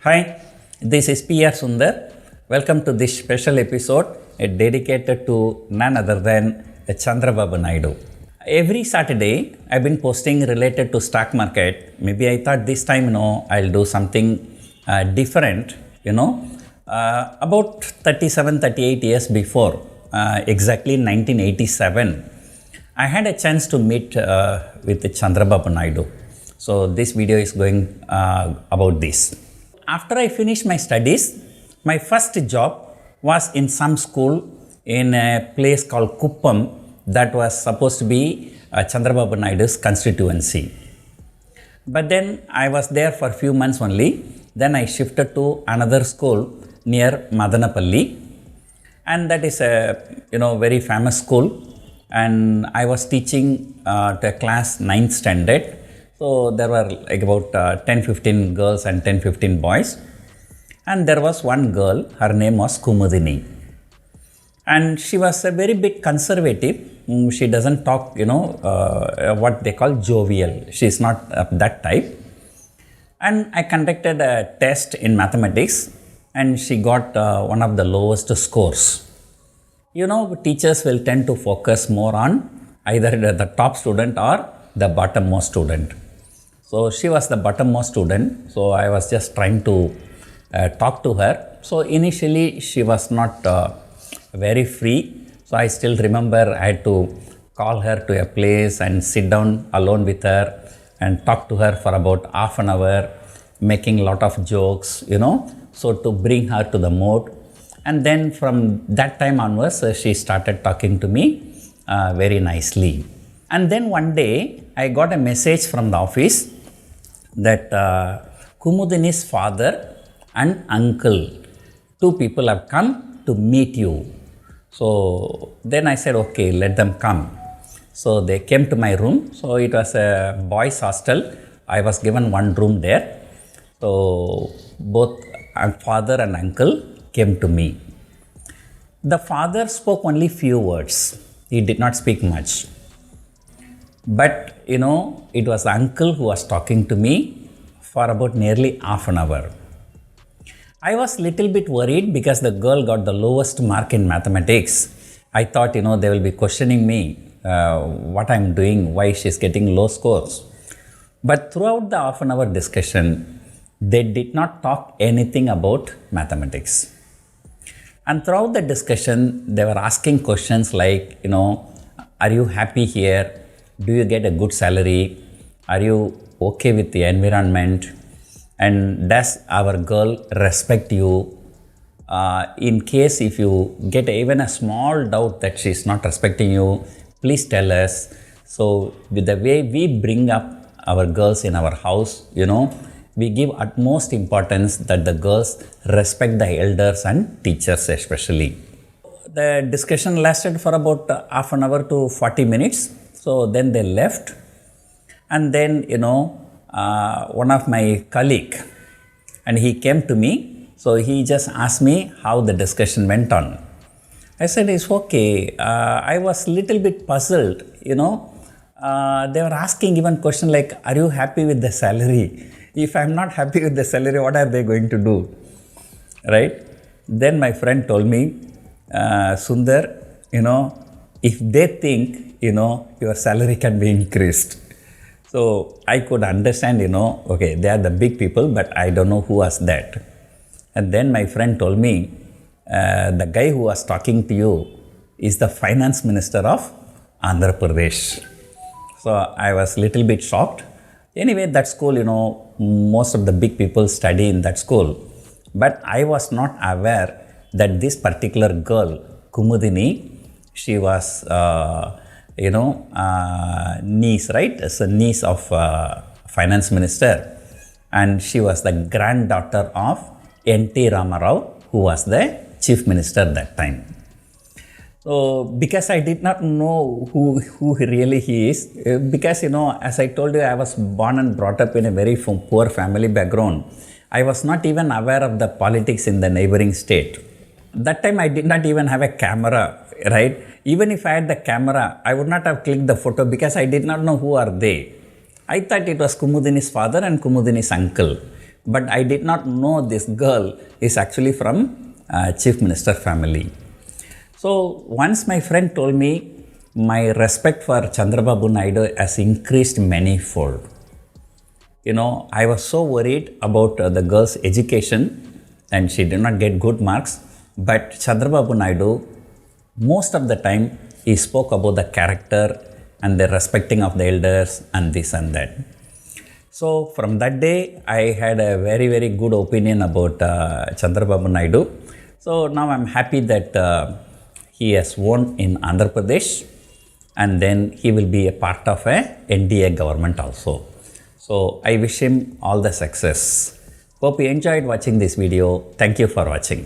Hi, this is P.R. Sundar. Welcome to this special episode dedicated to none other than Chandrababu Naidu. Every Saturday, I've been posting related to stock market. Maybe I thought this time, I'll do something different, about 38 years before, exactly 1987, I had a chance to meet with Chandrababu Naidu. So this video is going about this. After I finished my studies, my first job was in some school in a place called Kuppam that was supposed to be Chandrababu Naidu's constituency. But then I was there for a few months only. Then I shifted to another school near Madanapalli, and that is a very famous school. And I was teaching to a class 9th standard. So there were like about 10-15 girls and 10-15 boys. And there was one girl, her name was Kumudini. And she was a very bit conservative. She doesn't talk, what they call jovial. She's not that type. And I conducted a test in mathematics and she got one of the lowest scores. Teachers will tend to focus more on either the top student or the bottommost student. So she was the bottommost student. So I was just trying to talk to her. So initially she was not very free. So I still remember I had to call her to a place and sit down alone with her and talk to her for about half an hour, making a lot of jokes, so to bring her to the mood. And then from that time onwards, she started talking to me very nicely. And then one day, I got a message from the office that Kumudini's father and uncle, two people have come to meet you. So then I said, okay, let them come. So they came to my room. So it was a boys' hostel. I was given one room there. So both father and uncle came to me. The father spoke only few words. He did not speak much. But, it was the uncle who was talking to me for about nearly half an hour. I was little bit worried because the girl got the lowest mark in mathematics. I thought, they will be questioning me, what I'm doing, why she's getting low scores. But throughout the half an hour discussion, they did not talk anything about mathematics. And throughout the discussion, they were asking questions like, are you happy here? Do you get a good salary? Are you okay with the environment? And does our girl respect you? In case if you get even a small doubt that she's not respecting you, please tell us. So with the way we bring up our girls in our house, we give utmost importance that the girls respect the elders and teachers especially. The discussion lasted for about half an hour to 40 minutes. So then they left. And then, one of my colleague, and he came to me. So he just asked me how the discussion went on. I said, it's okay. I was little bit puzzled, They were asking even question like, are you happy with the salary? If I'm not happy with the salary, what are they going to do? Right? Then my friend told me, Sundar, if they think, your salary can be increased. So I could understand, okay, they are the big people, but I don't know who was that. And then my friend told me, the guy who was talking to you is the finance minister of Andhra Pradesh. So I was little bit shocked. Anyway, that school, most of the big people study in that school. But I was not aware that this particular girl, Kumudini, she was, niece, right? As a niece of finance minister. And she was the granddaughter of N.T. Ramarao, who was the chief minister that time. So, because I did not know who really he is, because, as I told you, I was born and brought up in a very poor family background. I was not even aware of the politics in the neighboring state. That time I did not even have a camera, right? Even if I had the camera, I would not have clicked the photo because I did not know who are they. I thought it was Kumudini's father and Kumudini's uncle. but I did not know this girl is actually from Chief Minister family. So once my friend told me, my respect for Chandrababu Naidu has increased manyfold. You know, I was so worried about the girl's education and she did not get good marks. But Chandrababu Naidu, most of the time, he spoke about the character and the respecting of the elders and this and that. So from that day, I had a very, very good opinion about Chandrababu Naidu. So now I'm happy that he has won in Andhra Pradesh, and then he will be a part of a NDA government also. So I wish him all the success. Hope you enjoyed watching this video. Thank you for watching.